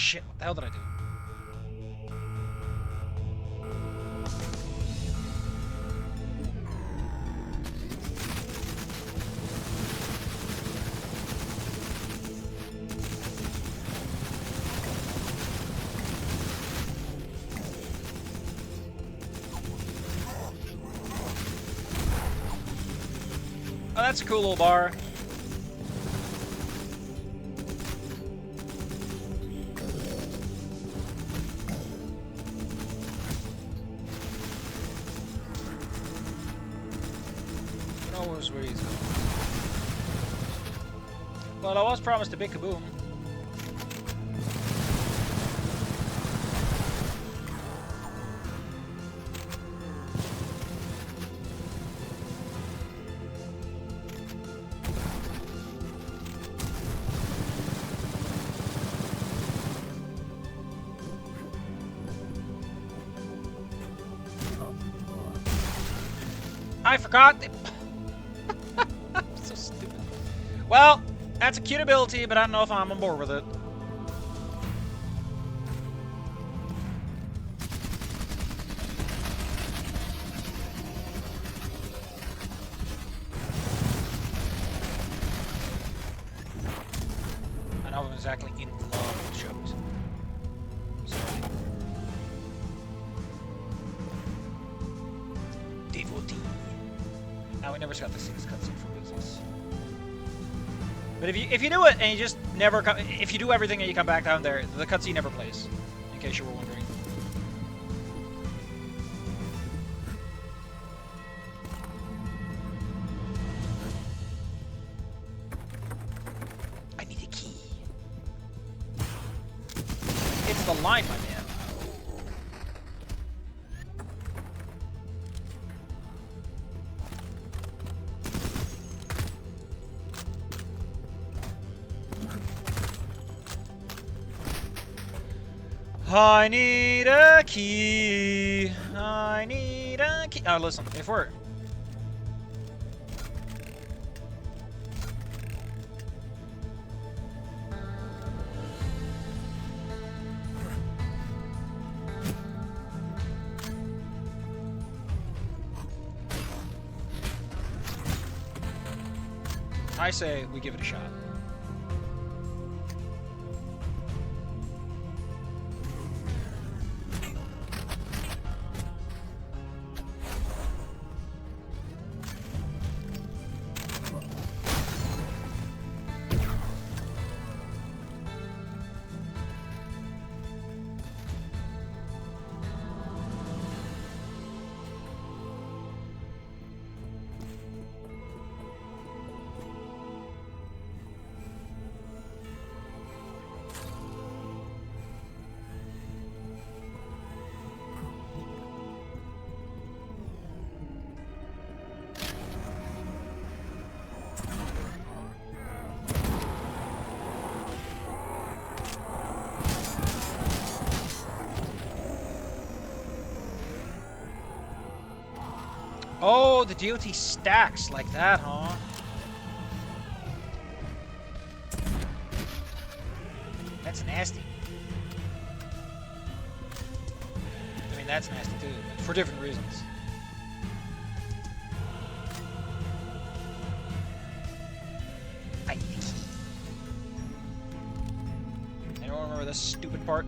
shit, what the hell did I do? Oh, that's a cool little bar. Who knows where he's going? Well, I was promised a big kaboom. I forgot. So stupid. Well, that's a cute ability, but I don't know if I'm on board with it. I know I'm exactly in love with shows. So. Devotee. Now we never got to see this cutscene for business. But if you do it and you just never come, if you do everything and you come back down there, the cutscene never plays. In case you were wondering. I need a key. It's the line, my man. I need a key. I need a key. Oh, listen, if we're... I say we give it a shot. Oh, the DOT stacks like that, huh? That's nasty. I mean, that's nasty too, but for different reasons. I need a key. Anyone remember this stupid part?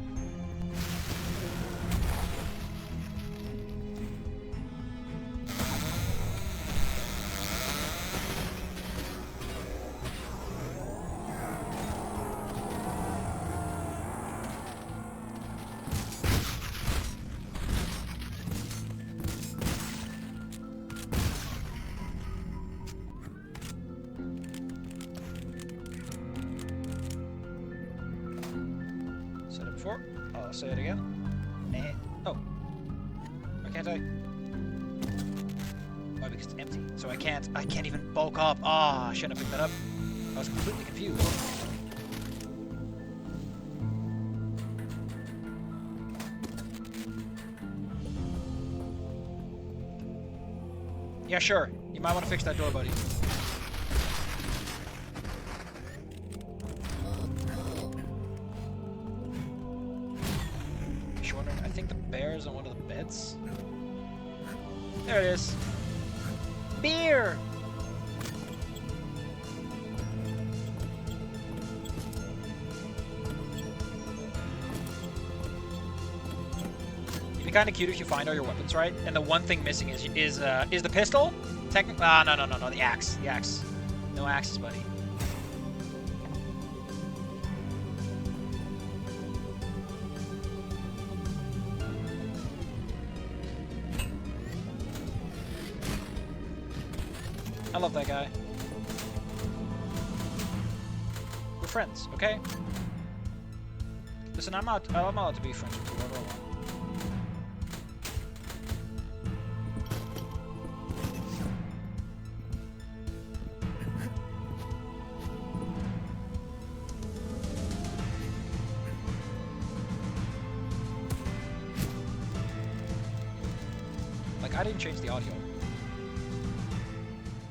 I'll say it again. Oh. Why can't I? Oh, because it's empty. So I can't even bulk up. Ah, I shouldn't have picked that up. I was completely confused. Yeah, sure. You might want to fix that door, buddy. think the bear is on one of the beds. There it is. Beer! It'd be kind of cute if you find all your weapons right, and the one thing missing is the pistol? Technically, no, the axe. The axe. No axes, buddy. I love that guy. We're friends, okay? Listen, I'm allowed to be friends with whoever I want. Like, I didn't change the audio.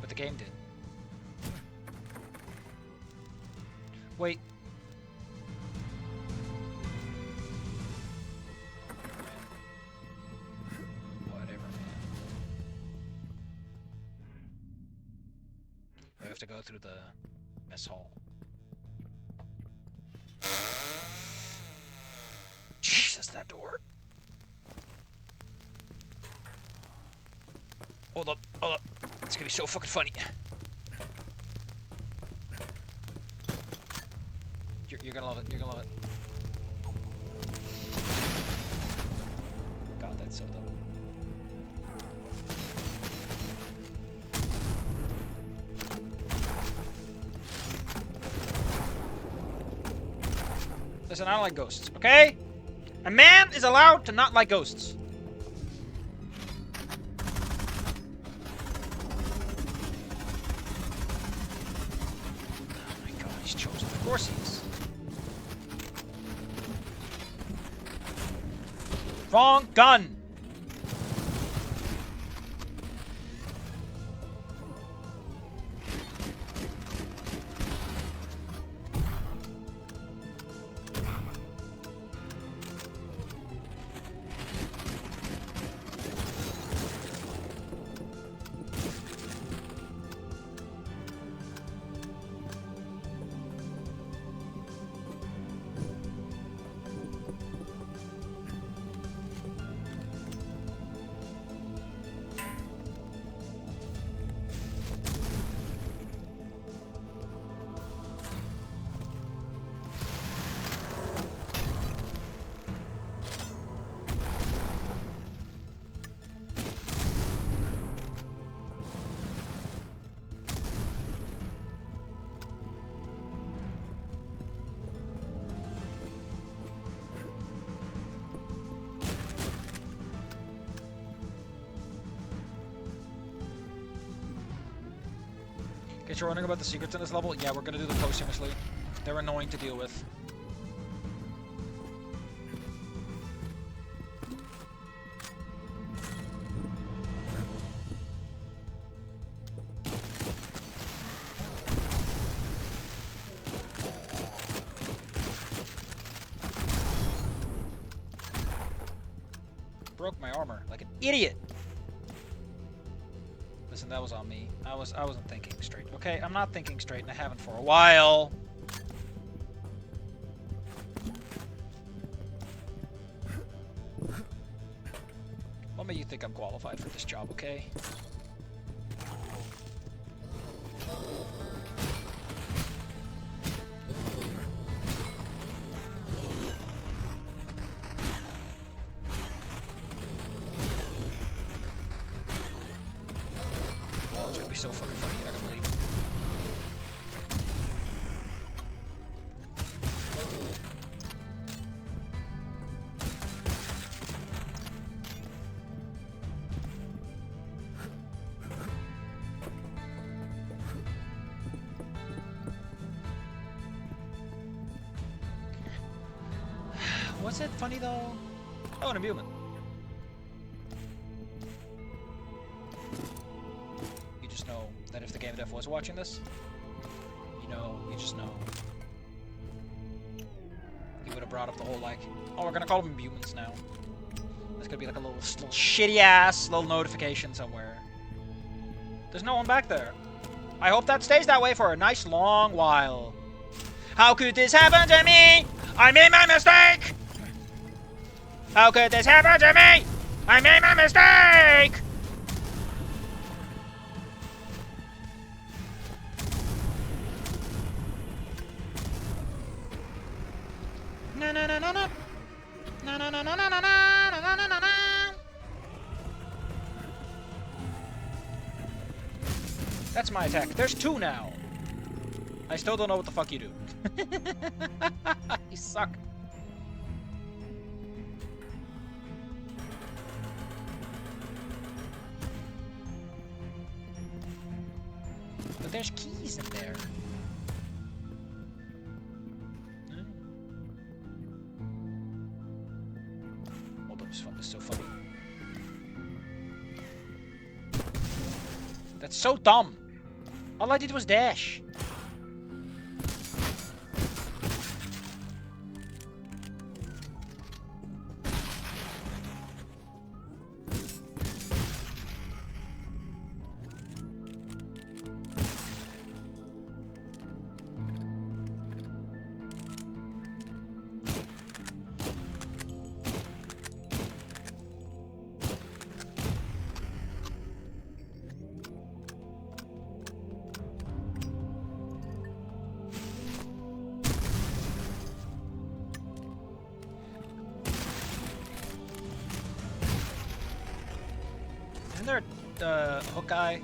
But the game did. Wait. Whatever, man. We have to go through the mess hall. Jesus, that door. Hold up, hold up. It's gonna be so fucking funny. You're gonna love it, you're gonna love it. God, that's so dumb. Listen, I don't like ghosts, okay? A man is allowed to not like ghosts. Of course he is. Wrong gun! You're wondering about the secrets in this level? Yeah, we're gonna do them posthumously. They're annoying to deal with. Broke my armor like an idiot. Listen, that was on me. I wasn't thinking straight. Okay, I'm not thinking straight, and I haven't for a while. What made you think I'm qualified for this job, okay? So fucking funny, you're not gonna believe it. Was it funny though? Oh, an imbuement. Know that if the game dev was watching this, you just know. He would have brought up the whole, like, oh, we're gonna call them humans now. There's gonna be like a little shitty ass little notification somewhere. There's no one back there. I hope that stays that way for a nice long while. How could this happen to me? I made my mistake! How could this happen to me? I made my mistake! Na na na na na. Na na na na na na na na na na. That's my attack. There's two now. I still don't know what the fuck you do. You suck. But there's keys in there. Oh, that was fun. That's so funny. That's so dumb. All I did was dash. Isn't there a hook guy?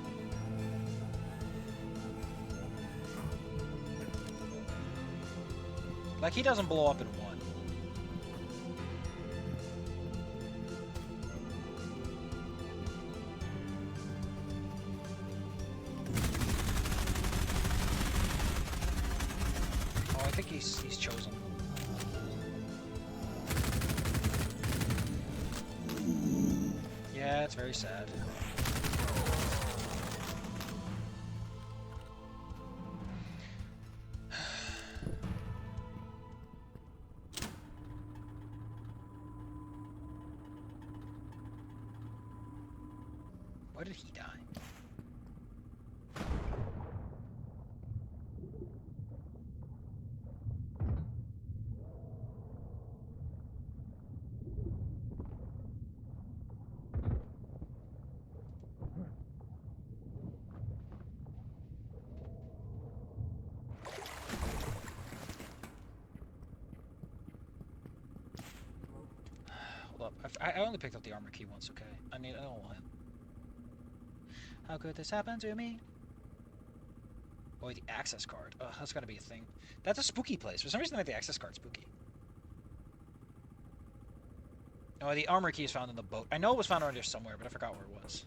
Like, he doesn't blow up in one. Oh, I think he's chosen. Yeah, it's very sad. Why did he die? Hold up. I only picked up the armor key once, okay? I mean, I don't want him. How could this happen to me? Boy, the access card. Ugh, that's gotta be a thing. That's a spooky place. For some reason, they made the access card spooky. Oh, the armor key is found in the boat. I know it was found around here somewhere, but I forgot where it was.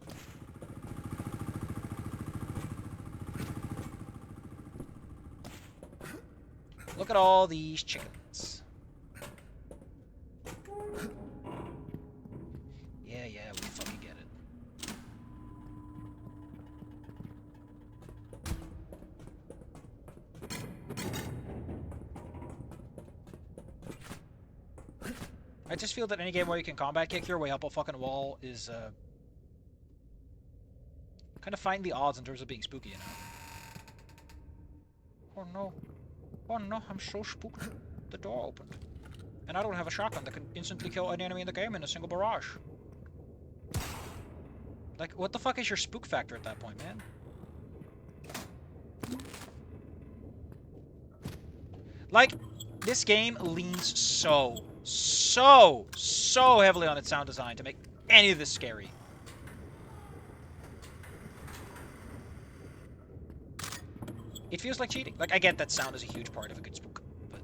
Look at all these chickens. Yeah, we fucking get it. I just feel that any game where you can combat kick your way up a fucking wall is, kind of fighting the odds in terms of being spooky, you know? Oh no. Oh no, I'm so spooked. The door opened. And I don't have a shotgun that can instantly kill any enemy in the game in a single barrage. Like, what the fuck is your spook factor at that point, man? Like, this game leans so heavily on its sound design to make any of this scary. It feels like cheating. Like, I get that sound is a huge part of a good spook, but...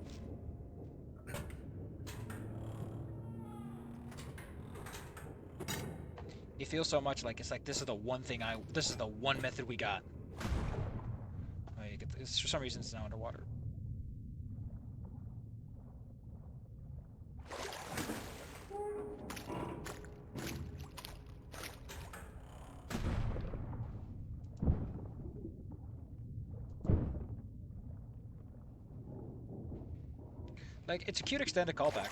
It feels so much like it's like, this is the one thing this is the one method we got. Oh, you get this, for some reason it's now underwater. Like, it's a cute extended callback.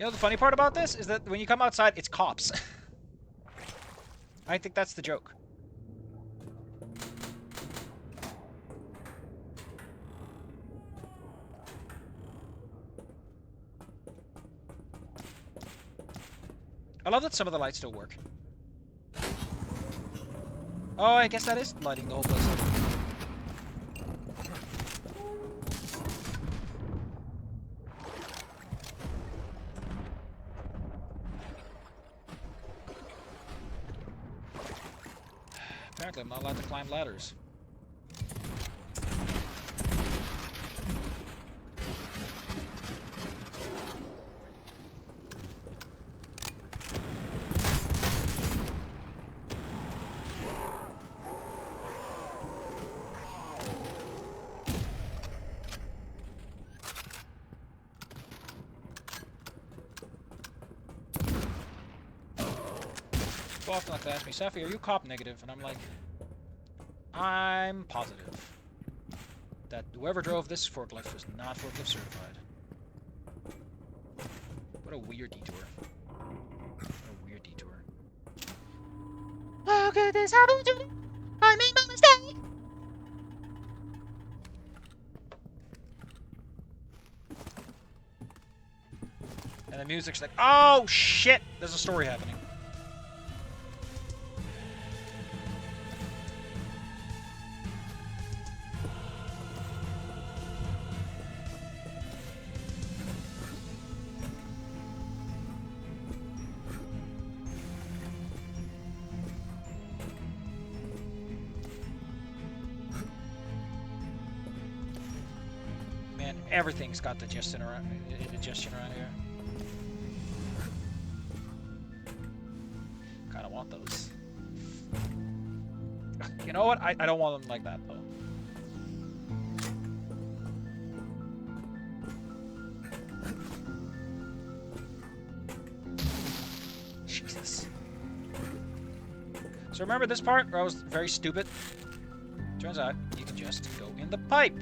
You know the funny part about this is that when you come outside, it's cops. I think that's the joke. I love that some of the lights still work. Oh, I guess that is lighting the whole place up. Apparently, I'm not allowed to climb ladders. People often like to ask me, Safi, are you cop negative? And I'm like, I'm positive that whoever drove this forklift was not forklift certified. What a weird detour. What a weird detour. How could this happen to me? I made my mistake! And the music's like, oh shit! There's a story happening. Man, everything's got digestion around here. Kinda want those. You know what? I don't want them like that, though. Jesus. So remember this part where I was very stupid? Turns out you can just go in the pipe.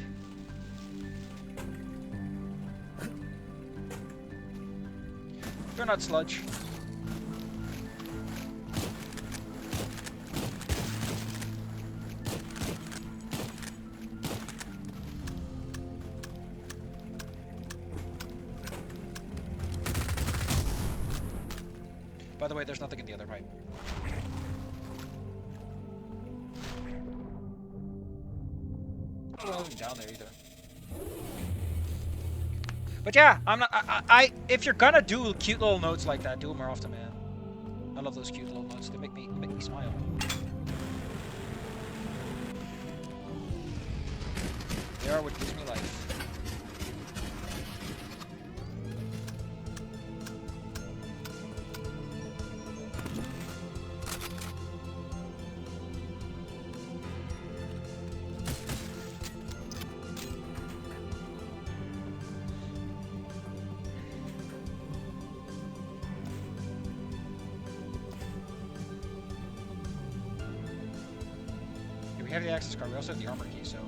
You're not sludge. By the way, there's nothing in the other pipe. There's nothing down there either. But yeah, I'm not. If you're gonna do cute little notes like that, do them more often, man. I love those cute little notes. They make me smile. They are what gives me life. We have the access card, we also have the armor key, so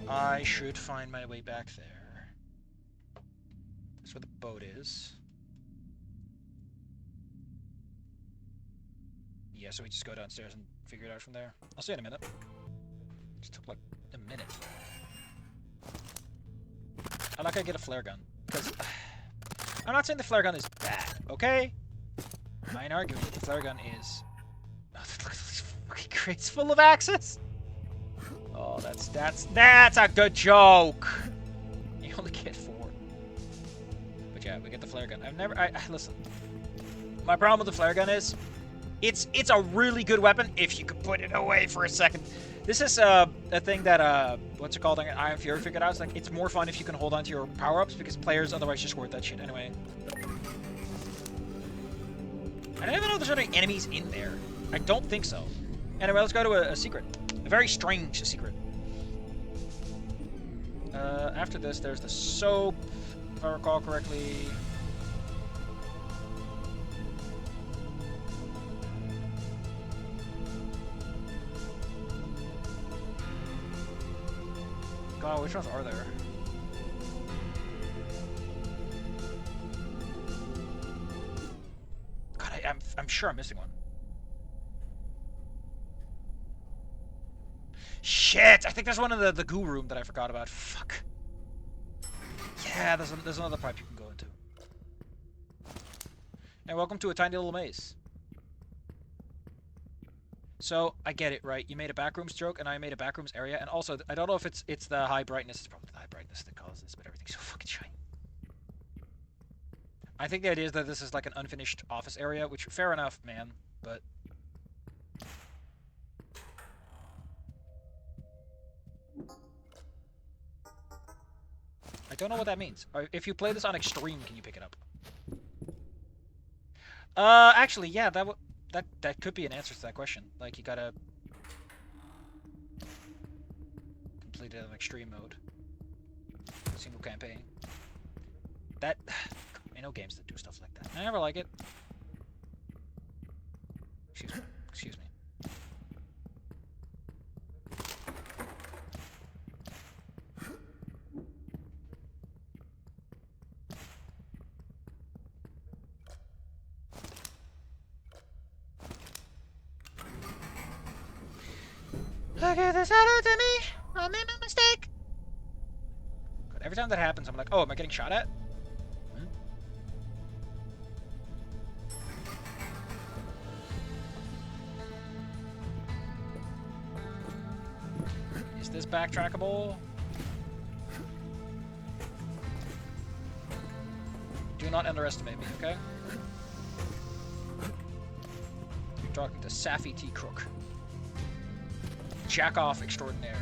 I should find my way back there. That's where the boat is. Yeah, so we just go downstairs and figure it out from there. I'll see you in a minute. Just took like a minute. I like I get a flare gun, because I'm not saying the flare gun is bad, okay? I'm arguing that the flare gun is... crates full of axes. Oh, that's a good joke. You only get 4. But yeah, we get the flare gun. Listen. My problem with the flare gun is, it's a really good weapon if you could put it away for a second. This is a thing that what's it called? Iron Fury figured out. It's like it's more fun if you can hold on to your power-ups because players otherwise just hoard that shit anyway. I don't even know if there's any enemies in there. I don't think so. Anyway, let's go to a secret. A very strange secret. After this, there's the soap, if I recall correctly. God, which ones are there? I'm sure I'm missing one. Shit! I think there's one in the goo room that I forgot about. Fuck. Yeah, there's another pipe you can go into. And welcome to a tiny little maze. So, I get it, right? You made a backrooms joke, and I made a backrooms area, and also, I don't know if it's the high brightness. It's probably the high brightness that causes this, but everything's so fucking shiny. I think the idea is that this is like an unfinished office area, which, fair enough, man, but... I don't know what that means. If you play this on extreme, can you pick it up? Actually, yeah, that could be an answer to that question. Like, you gotta complete it on extreme mode. Single campaign. That... I know games that do stuff like that. I never like it. Excuse me. Look at this happened to me! I made a mistake! God, every time that happens, I'm like, oh, am I getting shot at? Hmm? Is this backtrackable? Do not underestimate me, okay? You're talking to Safi T. Crook. Jack off extraordinaire.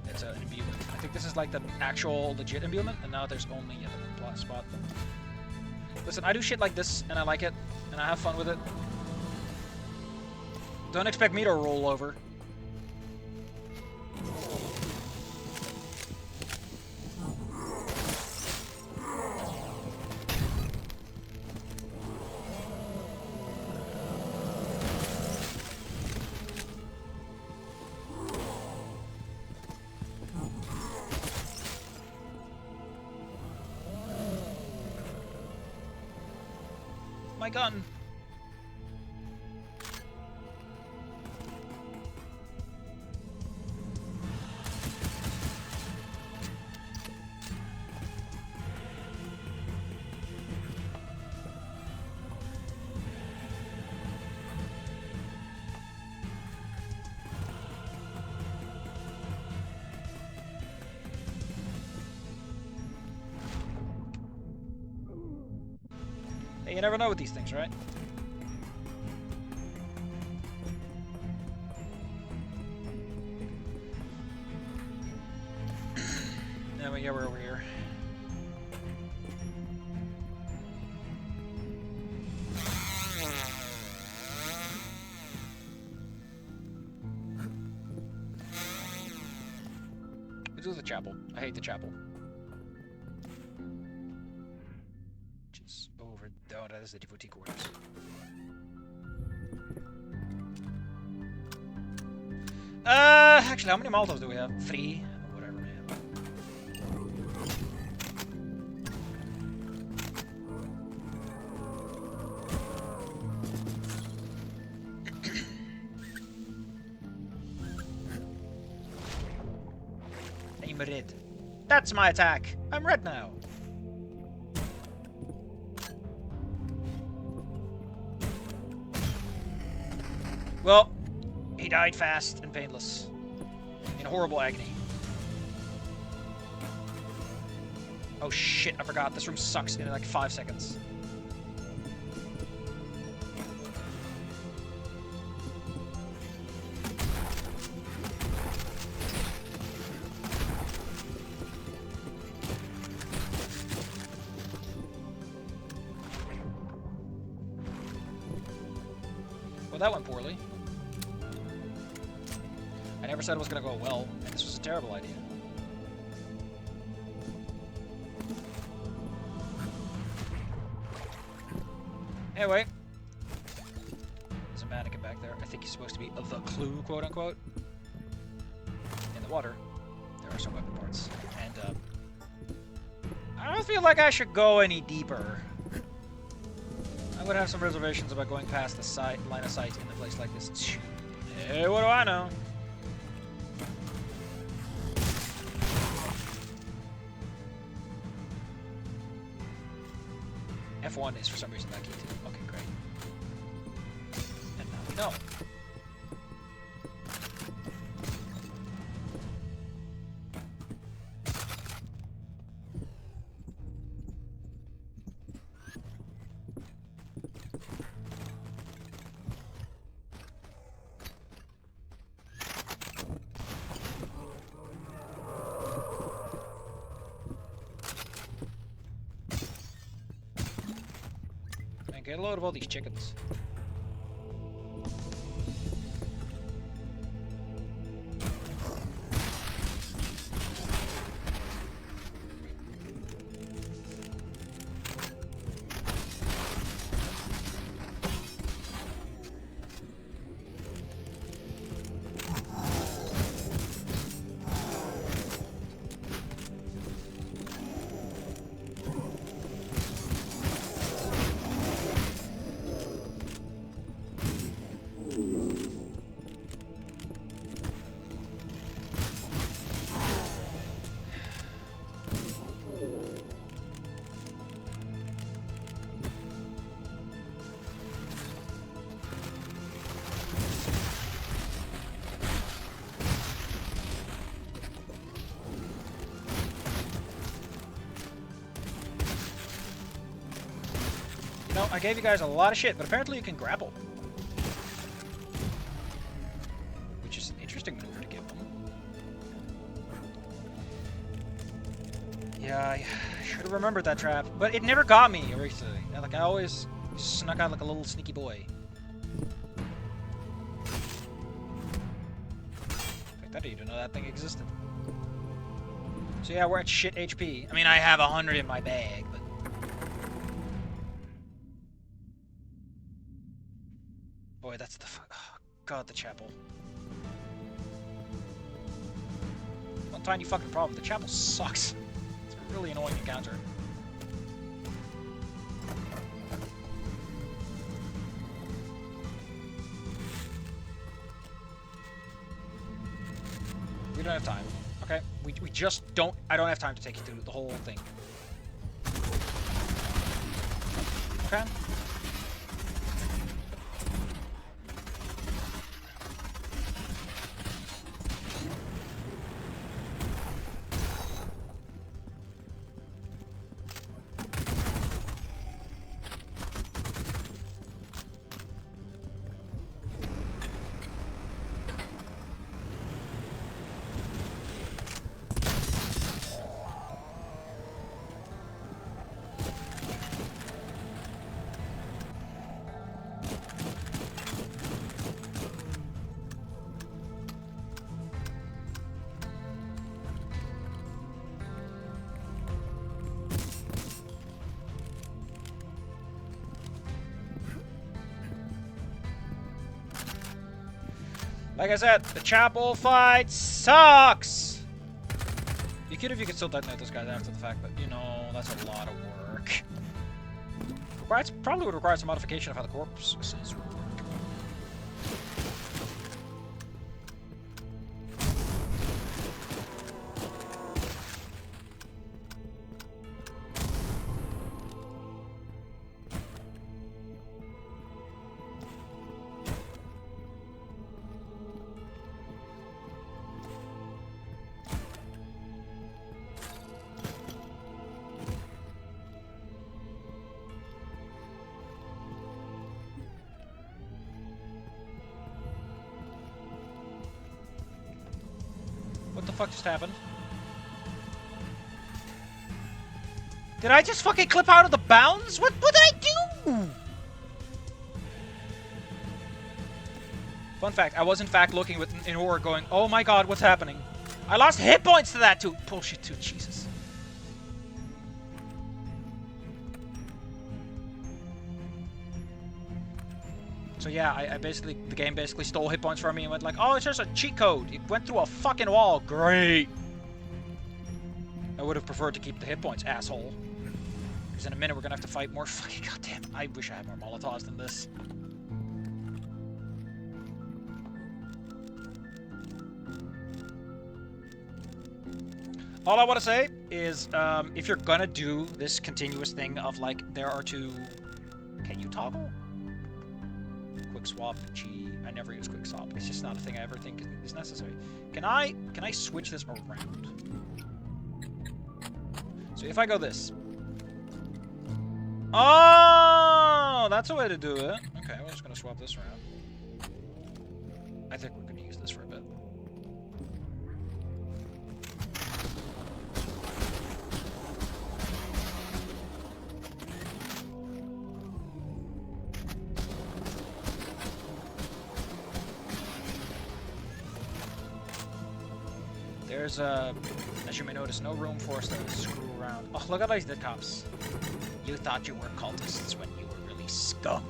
It's an imbuement. I think this is like the actual legit imbuement, and now there's only the one spot. Listen, I do shit like this, and I like it, and I have fun with it. Don't expect me to roll over. My gun. Hey, you never know with these things, right? Yeah, we're over here. Let's do the chapel. I hate the chapel. Which is over. Oh, that is the devotee quarters. Actually, how many Molotovs do we have? 3? Whatever, man. I'm red. That's my attack. I'm red now. Well, he died fast and painless. In horrible agony. Oh shit, I forgot. This room sucks in like 5 seconds. Well, that went poorly. I never said it was going to go well, and this was a terrible idea. Anyway. There's a mannequin back there. I think he's supposed to be the clue, quote-unquote. In the water, there are some weapon parts. And, I don't feel like I should go any deeper. I would have some reservations about going past the line of sight in a place like this too. Hey, what do I know? F1 is for some reason that key too. Okay, great. And now we know. Get a load of all these chickens. No, I gave you guys a lot of shit, but apparently you can grapple. Which is an interesting maneuver to give them. Yeah, I should have remembered that trap, but it never got me recently. Like, I always snuck out like a little sneaky boy. In fact, I didn't even know that thing existed. So yeah, we're at shit HP. I mean, I have 100 in my bag, but... Boy, that's the... Oh, God, the chapel. One tiny fucking problem. The chapel sucks. It's a really annoying encounter. We don't have time. Okay? We just don't... I don't have time to take you through the whole thing. Okay? Like I said, the chapel fight sucks! You could if you could still detonate those guys after the fact, but you know, that's a lot of work. Probably would require some modification of how the corpses work. What the fuck just happened? Did I just fucking clip out of the bounds? What did I do? Fun fact, I was in fact looking in horror going, oh my god, what's happening? I lost hit points to that too. Bullshit too, Jesus. So yeah, I basically, the game basically stole hit points from me and went like, oh, it's just a cheat code. It went through a fucking wall. Great. would have preferred to keep the hit points, asshole. Because in a minute we're gonna have to fight more fucking goddamn. I wish I had more Molotovs than this. All I want to say is, if you're gonna do this continuous thing of like, there are two. Can you toggle? Quick swap, G. I never use quick swap. It's just not a thing I ever think is necessary. Can I switch this around? So if I go this. Oh, that's a way to do it. Okay, we're just gonna swap this around. I think we're gonna use this for a bit. There's, as you may notice, no room for us to screw around. Oh, look at these dead cops. You thought you were cultists when you were really scum.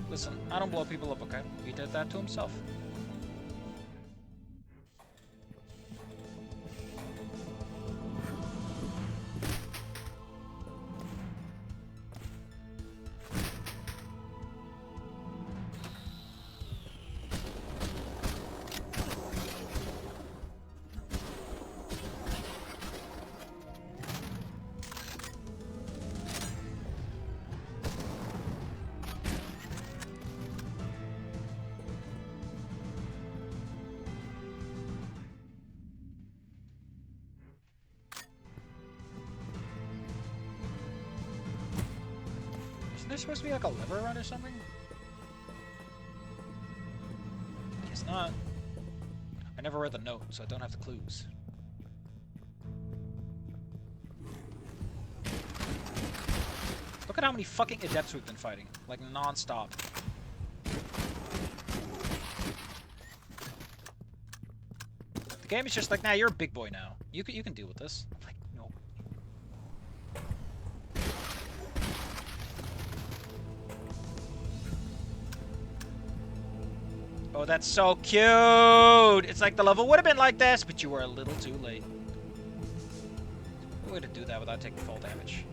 Listen, I don't blow people up, okay? He did that to himself. Isn't there supposed to be like a lever around or something? Guess not. I never read the note, so I don't have the clues. Look at how many fucking adepts we've been fighting. Like, non-stop. The game is just like, nah, you're a big boy now. You can deal with this. I'm like, no. Oh, that's so cute! It's like the level would have been like this, but you were a little too late. Way to do that without taking fall damage.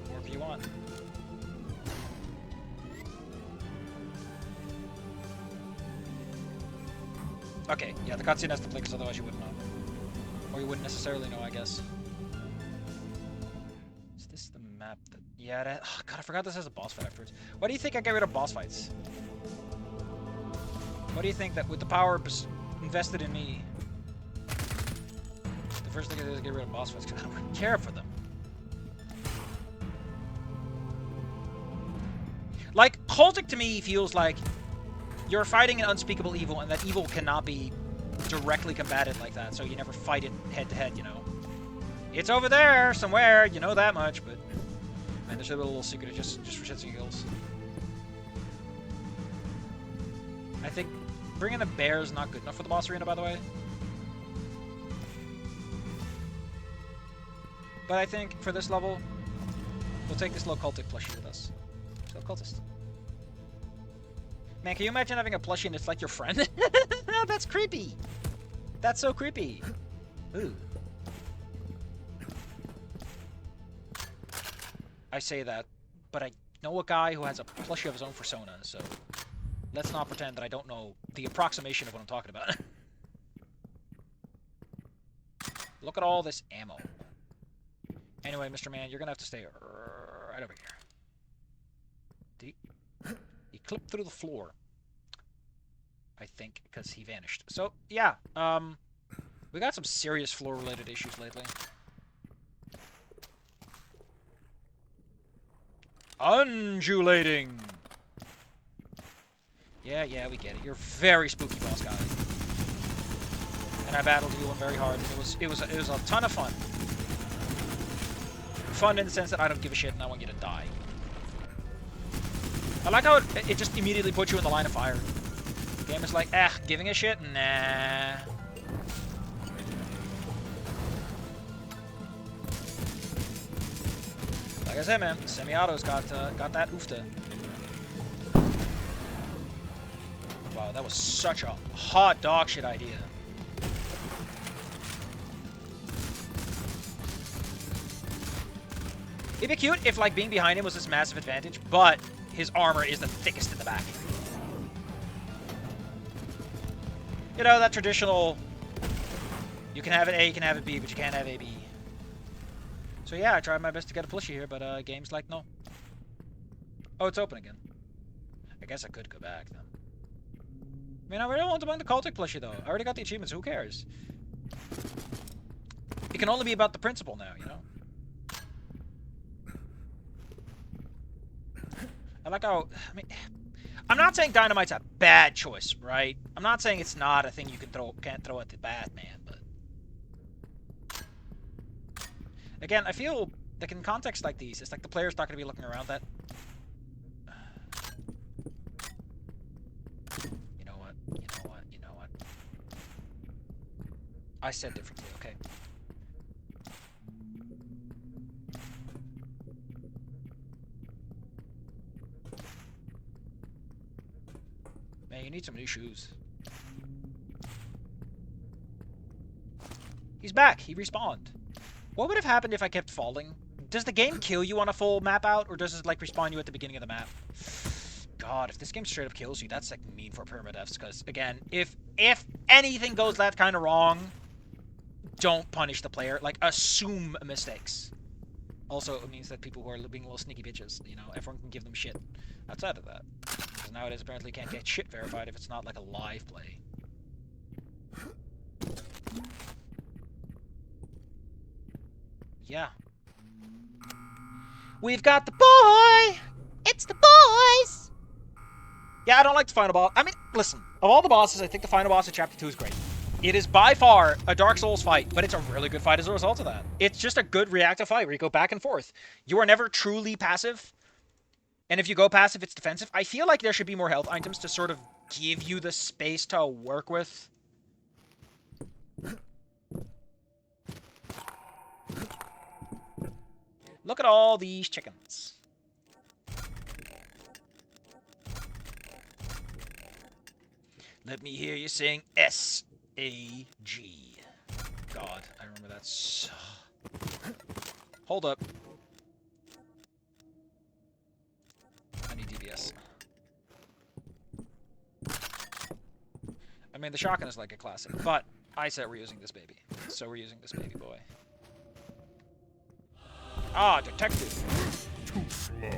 More if you want. Okay, yeah, the cutscene has to play because otherwise you wouldn't know. Or you wouldn't necessarily know, I guess. Is this the map that... Yeah, that... Oh, God, I forgot this has a boss fight afterwards. Why do you think I get rid of boss fights? What do you think that with the power invested in me... The first thing I do is get rid of boss fights because I don't really care for them. Like, Cultic to me feels like you're fighting an unspeakable evil, and that evil cannot be directly combated like that, so you never fight it head-to-head, you know? It's over there, somewhere, you know that much, but... Man, there's a little secret just for shits and giggles. I think bringing the bear is not good enough for the boss arena, by the way. But I think, for this level, we'll take this little Cultic plushie with us. Little cultist. Man, can you imagine having a plushie and it's like your friend? That's creepy! That's so creepy! Ooh. I say that, but I know a guy who has a plushie of his own persona, so... Let's not pretend that I don't know the approximation of what I'm talking about. Look at all this ammo. Anyway, Mr. Man, you're gonna have to stay right over here. He clipped through the floor. I think, because he vanished. So, yeah, we got some serious floor-related issues lately. Undulating! Yeah, we get it. You're very spooky, boss guy. And I battled you very hard. It was a ton of fun. Fun in the sense that I don't give a shit and I want you to die. I like how it just immediately puts you in the line of fire. The game is like, giving a shit? Nah. Like I said, man, semi-auto's got that oofta. Wow, that was such a hot dog shit idea. It'd be cute if, like, being behind him was this massive advantage, but his armor is the thickest in the back. You know, that traditional, you can have an A, you can have a B, but you can't have a B. So yeah, I tried my best to get a plushie here, but game's like, no. Oh, it's open again. I guess I could go back, then. I mean, I really want to buy the Cultic plushie, though. I already got the achievements, who cares? It can only be about the principle now, you know? I like how, I mean, I'm not saying dynamite's a bad choice, right? I'm not saying it's not a thing you can't throw at the Batman, but again, I feel like in contexts like these, it's like the player's not going to be looking around that. You know what? I said differently, okay? Man, you need some new shoes. He's back. He respawned. What would have happened if I kept falling? Does the game kill you on a full map out, or does it, like, respawn you at the beginning of the map? God, if this game straight up kills you, that's, like, mean for permadeaths, because, again, if anything goes that kind of wrong, don't punish the player. Like, assume mistakes. Also, it means that people who are being little sneaky bitches, you know, everyone can give them shit outside of that. Because nowadays, apparently, you can't get shit verified if it's not, like, a live play. Yeah. We've got the boy! It's the boys! Yeah, I don't like the final boss. I mean, listen, of all the bosses, I think the final boss in Chapter 2 is great. It is by far a Dark Souls fight, but it's a really good fight as a result of that. It's just a good reactive fight where you go back and forth. You are never truly passive. And if you go passive, it's defensive. I feel like there should be more health items to sort of give you the space to work with. Look at all these chickens. Let me hear you sing S-A-G. God, I remember that so... Hold up. I need DBS. I mean, the shotgun is like a classic, but I said we're using this baby. So we're using this baby boy. Ah, detective. Too slow.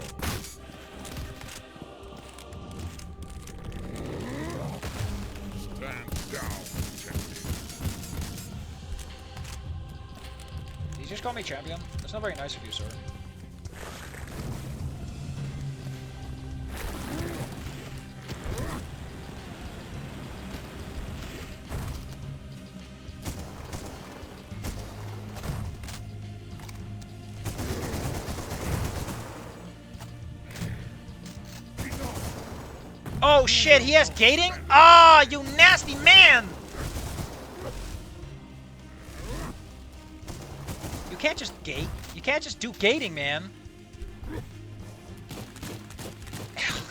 Stand down, detective. Did you just call me champion? That's not very nice of you, sir. Oh shit, he has gating? Ah, you nasty man! You can't just gate. You can't just do gating, man.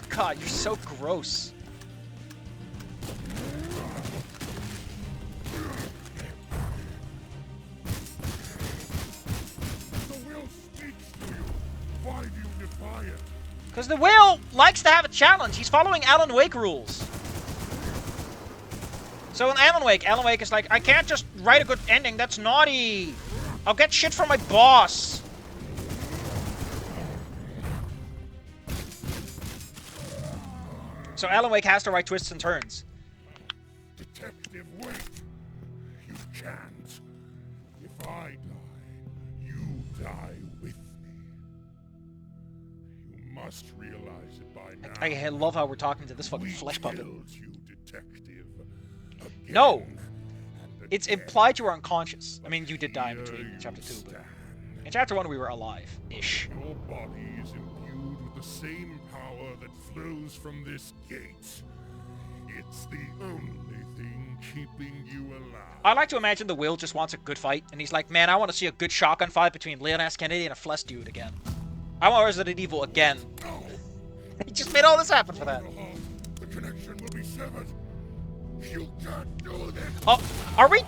God, you're so gross. The will speaks to you. Why do you defy it? Because the Will likes to have a challenge. He's following Alan Wake rules. So in Alan Wake is like, I can't just write a good ending. That's naughty. I'll get shit from my boss. So Alan Wake has to write twists and turns. must realize it by now. I love how we're talking to this fucking We flesh puppet. killed you, detective. Again No! and It's again. implied you were unconscious. I mean, you did die Here between you chapter 2, but stand. in chapter 1 we were alive-ish. Your body is imbued with the same power that flows from this gate. It's the only thing keeping you alive. I like to imagine the Will just wants a good fight, and he's like, man, I want to see a good shotgun fight between Leon S. Kennedy and a flesh dude again. I want Resident Evil again. No! He just made all this happen for that. The connection will be severed. You can't do this. Oh, are we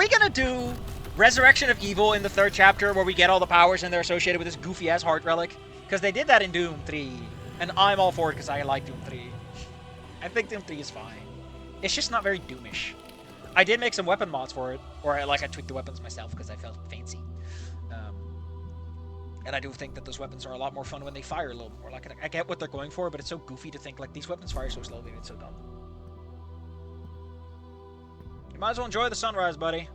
gonna do Resurrection of Evil in the 3rd chapter where we get all the powers and they're associated with this goofy-ass heart relic? Because they did that in Doom 3, and I'm all for it because I like Doom 3. I think Doom 3 is fine. It's just not very Doomish. I did make some weapon mods for it, or I tweaked the weapons myself because I felt fancy. And I do think that those weapons are a lot more fun when they fire a little more. Like, I get what they're going for, but it's so goofy to think, like, these weapons fire so slowly and it's so dumb. You might as well enjoy the sunrise, buddy.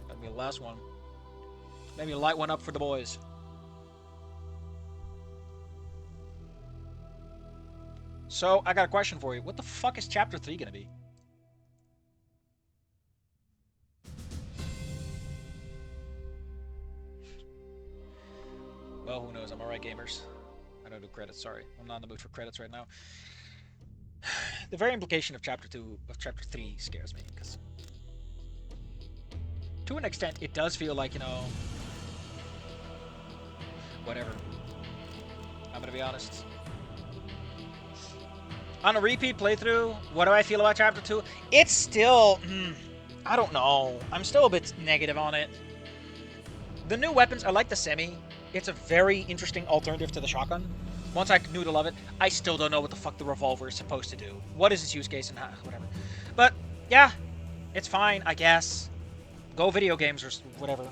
That'll be the last one. Maybe light one up for the boys. So, I got a question for you. What the fuck is Chapter 3 gonna be? Well, who knows? I'm alright, gamers. I don't do credits, sorry. I'm not in the mood for credits right now. The very implication of Chapter 3 scares me, because to an extent, it does feel like, you know, whatever. I'm gonna be honest. On a repeat playthrough, what do I feel about Chapter 2? It's still, I don't know. I'm still a bit negative on it. The new weapons, I like the semi. It's a very interesting alternative to the shotgun. Once I knew to love it, I still don't know what the fuck the revolver is supposed to do. What is its use case and how, whatever. But, yeah, it's fine, I guess. Go video games or whatever.